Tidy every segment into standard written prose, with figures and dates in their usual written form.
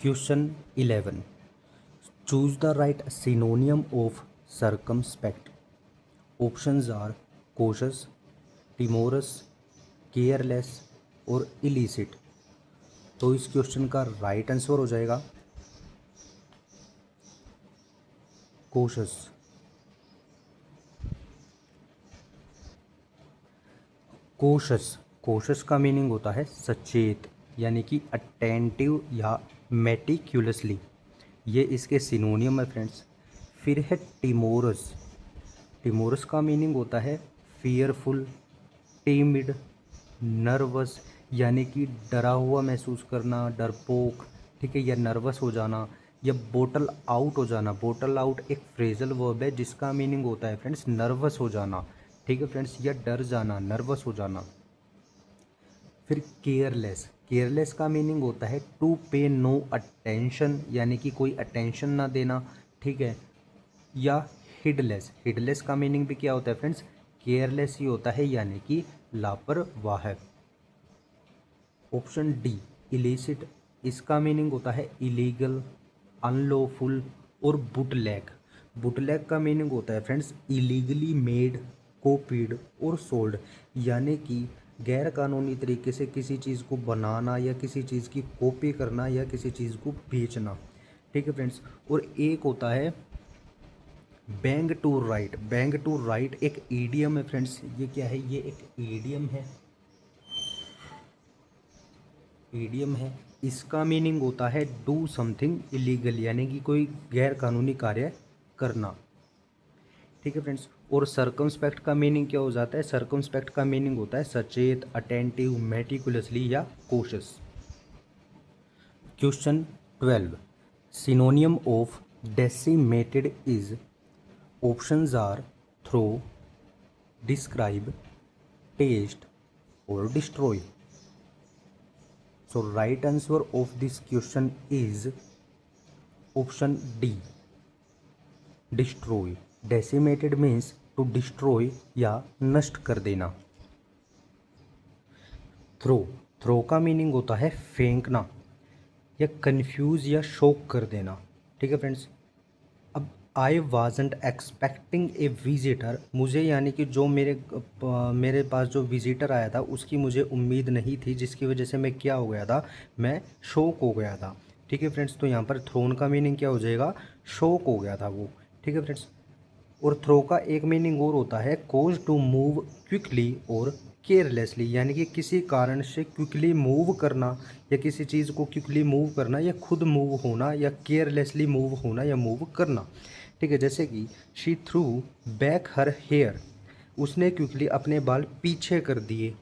Question 11. Choose the right synonym of circumspect. Options are cautious, timorous, careless और illicit. तो इस question का right answer हो जाएगा cautious. कोशस का मीनिंग होता है सचेत, यानी कि अटेंटिव या मेटिक्यूलसली, ये इसके सिनोनियम है फ्रेंड्स. फिर है टिमोरस का मीनिंग होता है फियरफुल, टीमिड, नर्वस, यानी कि डरा हुआ महसूस करना, डरपोक, ठीक है, या नर्वस हो जाना, या बोटल आउट हो जाना. बोटल आउट एक फ्रेजल वर्ब है जिसका मीनिंग होता है फ्रेंड्स नर्वस हो जाना, ठीक है फ्रेंड्स, या डर जाना, नर्वस हो जाना. फिर केयरलेस का मीनिंग होता है टू पे नो अटेंशन, यानी कि कोई अटेंशन ना देना, ठीक है. या हिडलेस का मीनिंग भी क्या होता है फ्रेंड्स, केयरलेस ही होता है, यानी कि लापरवाह. ऑप्शन डी इलिसिट, इसका मीनिंग होता है इलीगल, अनलॉफुल और बुटलैग का मीनिंग होता है फ्रेंड्स इलीगली मेड, कॉपीड और सोल्ड, यानी कि गैर कानूनी तरीके से किसी चीज़ को बनाना या किसी चीज़ की कॉपी करना या किसी चीज़ को बेचना, ठीक है फ्रेंड्स. और एक होता है बैंग टू राइट एक ईडियम है फ्रेंड्स. ये क्या है, ये एक ईडियम है. इसका मीनिंग होता है डू समथिंग इलीगल, यानी कि कोई गैर कानूनी कार्य करना, ठीक है फ्रेंड्स. और सर्कमस्पेक्ट का मीनिंग क्या हो जाता है, सर्कमस्पेक्ट का मीनिंग होता है सचेत, अटेंटिव, मेटिकुलसली या cautious. Question 12. Synonym of decimated is. Options are throw, describe, test और destroy. So right answer of this question is option D, destroy. Decimated means to destroy या नष्ट कर देना. थ्रो का मीनिंग होता है फेंकना या कंफ्यूज या शॉक कर देना, ठीक है फ्रेंड्स. अब I wasn't expecting a visitor, मुझे यानी कि जो मेरे पास जो विजिटर आया था उसकी मुझे उम्मीद नहीं थी, जिसकी वजह से मैं क्या हो गया था, मैं शॉक हो गया था, ठीक है फ्रेंड्स. तो यहाँ पर थ्रोन का मीनिंग क्या हो जाएगा, शॉक हो गया था वो, ठीक है फ्रेंड्स. और थ्रो का एक मीनिंग और होता है कोज टू मूव क्विकली और केयरलेसली, यानी कि किसी कारण से क्विकली मूव करना या किसी चीज़ को क्विकली मूव करना या खुद मूव होना या केयरलेसली मूव होना या मूव करना, ठीक है. जैसे कि she threw back her hair, उसने क्विकली अपने बाल पीछे कर दिए.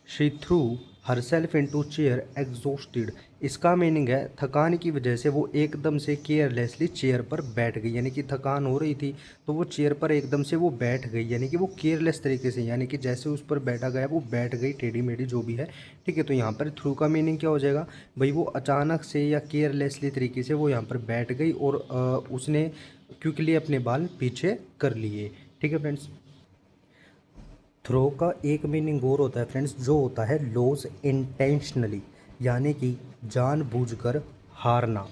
She threw herself into chair exhausted, इसका मीनिंग है थकान की वजह से वो एकदम से केयरलेसली चेयर पर बैठ गई, यानी कि थकान हो रही थी तो वो चेयर पर एकदम से वो बैठ गई, यानी कि वो केयरलेस तरीके से, यानी कि जैसे उस पर बैठा गया वो बैठ गई, टेढ़ी मेढ़ी जो भी है, ठीक है. तो यहाँ पर थ्रू का मीनिंग क्या हो जाएगा भाई, वो अचानक से या केयरलेसली तरीके से वो यहाँ पर बैठ गई और उसने क्विकली अपने बाल पीछे कर लिए, ठीक है फ्रेंड्स. थ्रो का एक मीनिंग और होता है फ्रेंड्स, जो होता है लॉस इंटेंशनली, यानी कि जानबूझकर हारना.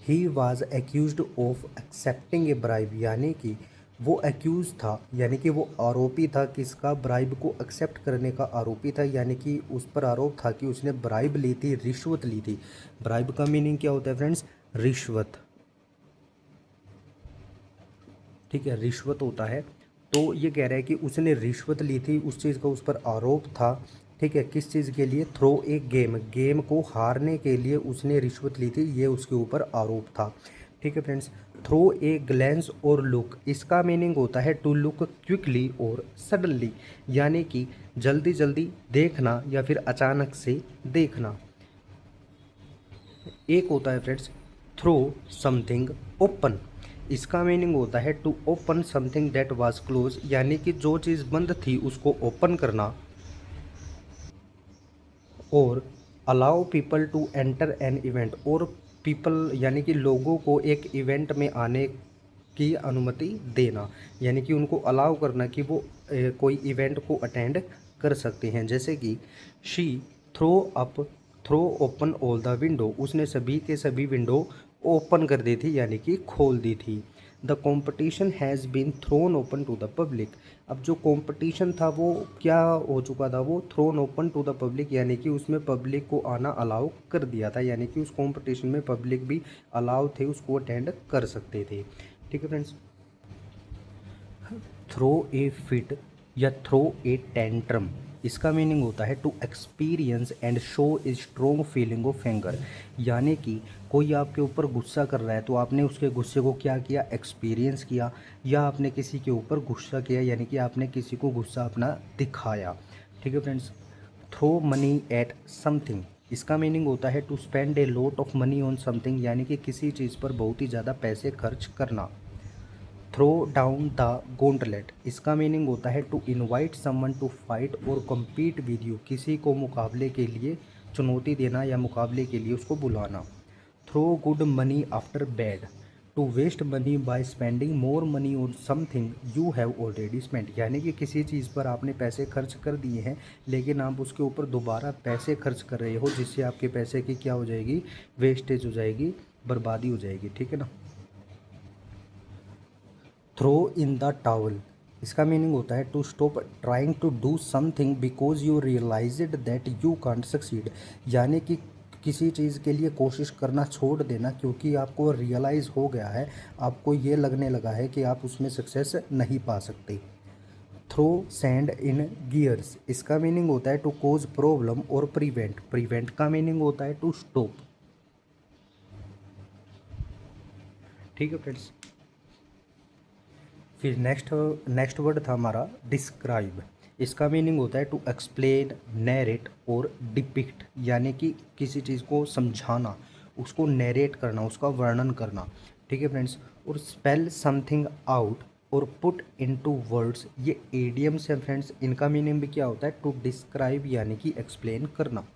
He was accused of accepting A bribe, यानी कि वो एक्यूज था, यानी कि वो आरोपी था किसका, ब्राइब को एक्सेप्ट करने का आरोपी था, यानी कि उस पर आरोप था कि उसने ब्राइब ली थी, रिश्वत ली थी. ब्राइब का मीनिंग क्या होता है फ्रेंड्स, रिश्वत, ठीक है, रिश्वत होता है. तो ये कह रहा है कि उसने रिश्वत ली थी, उस चीज़ का उस पर आरोप था, ठीक है. किस चीज़ के लिए, थ्रो एक गेम को हारने के लिए उसने रिश्वत ली थी, ये उसके ऊपर आरोप था, ठीक है फ्रेंड्स. थ्रो ए ग्लैंस और लुक, इसका मीनिंग होता है टू लुक क्विकली और सडनली, यानी कि जल्दी जल्दी देखना या फिर अचानक से देखना. एक होता है फ्रेंड्स थ्रो समथिंग ओपन, इसका मीनिंग होता है to open something that was close, यानी कि जो चीज़ बंद थी उसको ओपन करना. और allow people to enter an event, और पीपल यानी कि लोगों को एक इवेंट में आने की अनुमति देना, यानी कि उनको अलाउ करना कि वो कोई इवेंट को अटेंड कर सकते हैं. जैसे कि she throw up throw open all the window, उसने सभी के सभी विंडो ओपन कर दी थी यानी कि खोल दी थी। The competition has been thrown open to the public, अब जो कॉम्पटिशन था वो क्या हो चुका था, वो thrown open to the public यानी कि उसमें पब्लिक को आना अलाउ कर दिया था, यानी कि उस कॉम्पटिशन में पब्लिक भी अलाउ थे, उसको अटेंड कर सकते थे। ठीक है फ्रेंड्स। थ्रो ए फिट या थ्रो ए टेंट्रम, इसका मीनिंग होता है to experience and show a strong feeling of anger, यानी कि कोई आपके ऊपर गुस्सा कर रहा है तो आपने उसके गुस्से को क्या किया, एक्सपीरियंस किया, या आपने किसी के ऊपर गुस्सा किया यानी कि आपने किसी को गुस्सा अपना दिखाया। ठीक है friends. Throw money at something, इसका मीनिंग होता है to spend a lot of money on something, यानी कि किसी चीज़ पर बहुत ही ज़्यादा पैसे खर्च करना। थ्रो डाउन द गॉन्टलेट, इसका मीनिंग होता है to invite someone to fight और compete विद यू, किसी को मुकाबले के लिए चुनौती देना या मुकाबले के लिए उसको बुलाना। Throw good money after bad, to waste money by spending more money on something you have already spend, यानी कि किसी चीज़ पर आपने पैसे खर्च कर दिए हैं लेकिन आप उसके ऊपर दोबारा पैसे खर्च कर रहे हो, जिससे आपके पैसे की क्या हो जाएगी, वेस्टेज हो जाएगी, बर्बादी हो जाएगी। ठीक है ना। थ्रो इन द टावल, इसका मीनिंग होता है to stop trying to do something because you realised that you can't succeed, यानी कि किसी चीज़ के लिए कोशिश करना छोड़ देना क्योंकि आपको रियलाइज़ हो गया है, आपको ये लगने लगा है कि आप उसमें सक्सेस नहीं पा सकते। थ्रो सैंड इन गियर्स, इसका मीनिंग होता है टू कोज प्रॉब्लम और प्रिवेंट, प्रिवेंट का मीनिंग होता है टू स्टॉप। ठीक है फ्रेंड्स। फिर नेक्स्ट वर्ड था हमारा डिस्क्राइब, इसका मीनिंग होता है टू एक्सप्लेन, नैरेट और डिपिक्ट, यानी कि किसी चीज़ को समझाना, उसको नैरेट करना, उसका वर्णन करना। ठीक है फ्रेंड्स। और स्पेल समथिंग आउट और पुट इनटू वर्ड्स, ये एडियम्स हैं फ्रेंड्स, इनका मीनिंग भी क्या होता है, टू डिस्क्राइब यानी कि एक्सप्लेन करना।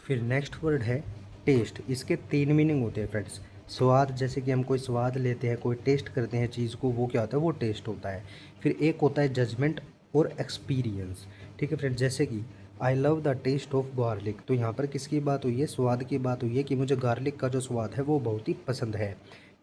फिर नेक्स्ट वर्ड है टेस्ट, इसके तीन मीनिंग होते हैं फ्रेंड्स। स्वाद, जैसे कि हम कोई स्वाद लेते हैं, कोई टेस्ट करते हैं चीज़ को, वो क्या होता है, वो टेस्ट होता है। फिर एक होता है जजमेंट और एक्सपीरियंस। ठीक है फ्रेंड्स। जैसे कि I love the taste of garlic, तो यहाँ पर किसकी बात हुई है, स्वाद की बात हुई है कि मुझे गार्लिक का जो स्वाद है वो बहुत ही पसंद है।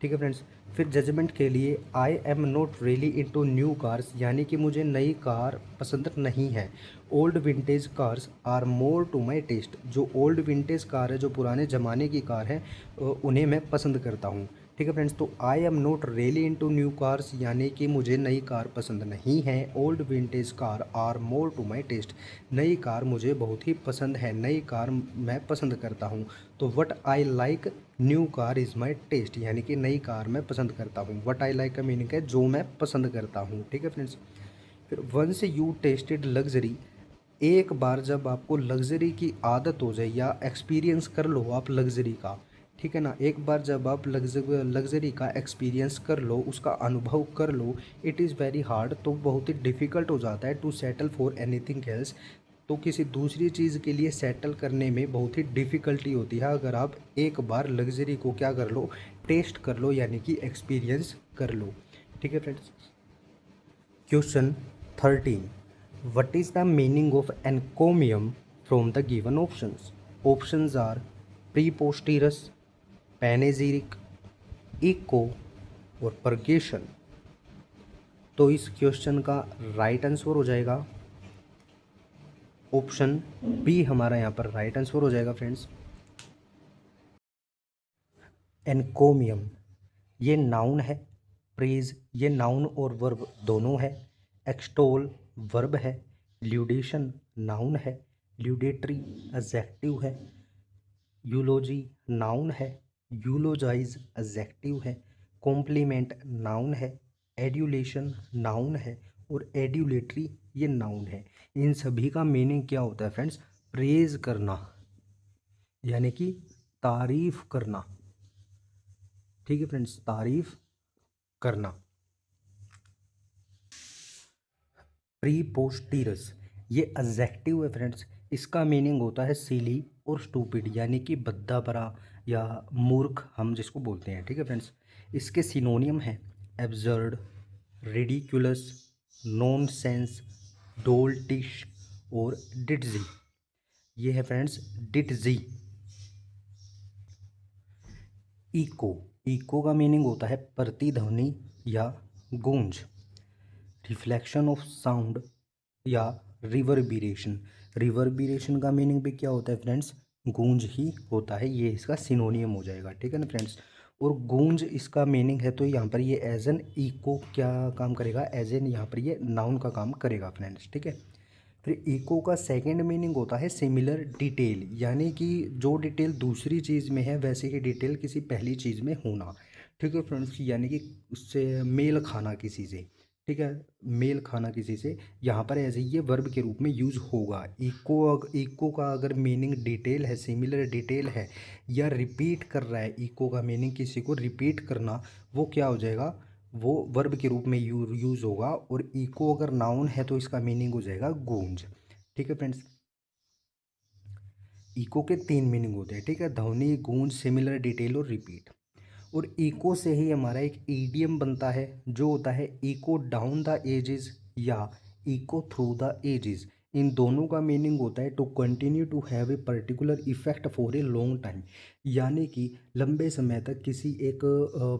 ठीक है फ्रेंड्स। फिर जजमेंट के लिए I am not really into new cars, यानी कि मुझे नई कार पसंद नहीं है। Old vintage cars are more to my taste, जो ओल्ड विंटेज कार है, जो पुराने ज़माने की कार है, उन्हें मैं पसंद करता हूँ। ठीक है फ्रेंड्स। तो I am not really into new cars, यानी कि मुझे नई कार पसंद नहीं है। Old vintage car are more to my taste, नई कार मुझे बहुत ही पसंद है, नई कार मैं पसंद करता हूँ। तो what I like new car is my taste, यानी कि नई कार मैं पसंद करता हूँ। वट आई लाइक का मीनिंग है जो मैं पसंद करता हूँ। ठीक है फ्रेंड्स। फिर वंस यू टेस्टेड लग्जरी, एक बार जब आपको लग्जरी की आदत हो जाए या एक्सपीरियंस कर लो आप लग्जरी का, ठीक है ना, एक बार जब आप लग्जरी का एक्सपीरियंस कर लो, उसका अनुभव कर लो, इट इज़ वेरी हार्ड, तो बहुत ही डिफ़िकल्ट हो जाता है to settle for anything else, तो किसी दूसरी चीज़ के लिए सेटल करने में बहुत ही डिफ़िकल्टी होती है अगर आप एक बार लग्जरी को क्या कर लो, टेस्ट कर लो, यानी कि एक्सपीरियंस कर लो। ठीक है friends. Question 13, what is the meaning of encomium from the given options? Options are preposterous, panegyric, echo और purgation। तो इस क्वेश्चन का राइट आंसर हो जाएगा ऑप्शन बी, हमारा यहाँ पर राइट आंसर हो जाएगा फ्रेंड्स। एनकोमियम ये नाउन है, प्रेज ये नाउन और वर्ब दोनों है, एक्सटोल वर्ब है, ल्यूडेशन नाउन है, ल्यूडेटरी एडजेक्टिव है, यूलोजी नाउन है, यूलोजाइज एडजेक्टिव है, कॉम्प्लीमेंट नाउन है, एड्यूलेशन नाउन है और एड्यूलेटरी ये नाउन है। इन सभी का मीनिंग क्या होता है फ्रेंड्स, प्रेज करना यानी कि तारीफ करना। ठीक है फ्रेंड्स, तारीफ करना। प्रीपोस्टिरस ये एडजेक्टिव है फ्रेंड्स, इसका मीनिंग होता है सिली और स्टूपिड, यानी कि भद्दा भरा या मूर्ख हम जिसको बोलते हैं। ठीक है फ्रेंड्स। इसके सिनोनियम है एब्सर्ड, रिडिकुलस, नॉनसेंस, डोल्टिश और डिड्जी, ये है फ्रेंड्स डिट जी। इको, इको का मीनिंग होता है प्रतिध्वनि या गूंज, रिफ्लेक्शन ऑफ साउंड या रिवर्बिरेशन। रिवर्बिरेशन का मीनिंग भी क्या होता है फ्रेंड्स, गूंज ही होता है, ये इसका सिनोनियम हो जाएगा, ठीक है ना फ्रेंड्स। और गूंज इसका मीनिंग है, तो यहाँ पर ये एज एन इको क्या काम करेगा, एज एन यहाँ पर ये नाउन का काम करेगा फ्रेंड्स, ठीक है। फिर इको का सेकंड मीनिंग होता है सिमिलर डिटेल, यानी कि जो डिटेल दूसरी चीज़ में है वैसे ही डिटेल किसी पहली चीज़ में होना, ठीक है फ्रेंड्स, यानी कि उससे मेल खाना किसी से, ठीक है, मेल खाना किसी से, यहाँ पर एज ये वर्ब के रूप में यूज़ होगा। इको का अगर मीनिंग डिटेल है, सिमिलर डिटेल है, या रिपीट कर रहा है, इको का मीनिंग किसी को रिपीट करना, वो क्या हो जाएगा, वो वर्ब के रूप में यूज़ होगा। और इको अगर नाउन है तो इसका मीनिंग हो जाएगा गूंज, ठीक है फ्रेंड्स। इको के तीन मीनिंग होते हैं, ठीक है, ध्वनि, गूंज, सिमिलर डिटेल और रिपीट। और इको से ही हमारा एक ईडियम बनता है जो होता है इको डाउन द एजेस या इको थ्रू द एजेस। इन दोनों का मीनिंग होता है to continue to have a particular effect for a long time, यानी कि लंबे समय तक किसी एक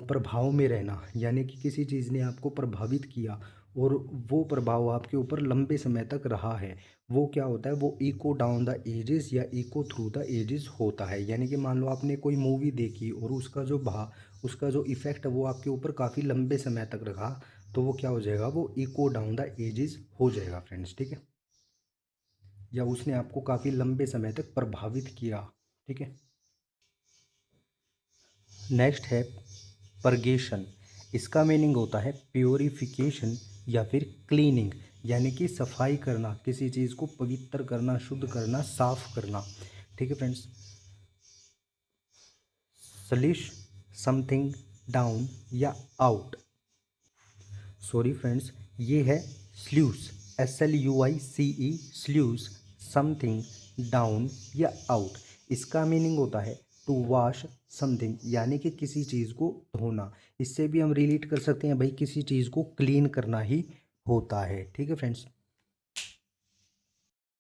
प्रभाव में रहना, यानी कि किसी चीज़ ने आपको प्रभावित किया और वो प्रभाव आपके ऊपर लंबे समय तक रहा है, वो क्या होता है, वो इको डाउन द एजेस या इको थ्रू द एजेस होता है। यानी कि मान लो आपने कोई मूवी देखी और उसका जो इफ़ेक्ट है वो आपके ऊपर काफ़ी लंबे समय तक रहा, तो वो क्या हो जाएगा, वो इको डाउन द एजेस हो जाएगा फ्रेंड्स, ठीक है, या उसने आपको काफ़ी लंबे समय तक प्रभावित किया, ठीक है। नेक्स्ट है परगेशन। इसका मीनिंग होता है प्योरिफिकेशन या फिर क्लीनिंग, यानी कि सफाई करना, किसी चीज़ को पवित्र करना, शुद्ध करना, साफ करना, ठीक है फ्रेंड्स। सलिश समथिंग डाउन या आउट, सॉरी फ्रेंड्स, ये है स्ल्यूस, SLUICE, स्ल्यूस, समथिंग डाउन या आउट। इसका मीनिंग होता है टू वॉश समथिंग, यानी कि किसी चीज़ को धोना। इससे भी हम रिलेट कर सकते हैं भाई, किसी चीज़ को क्लीन करना ही होता है, ठीक है फ्रेंड्स।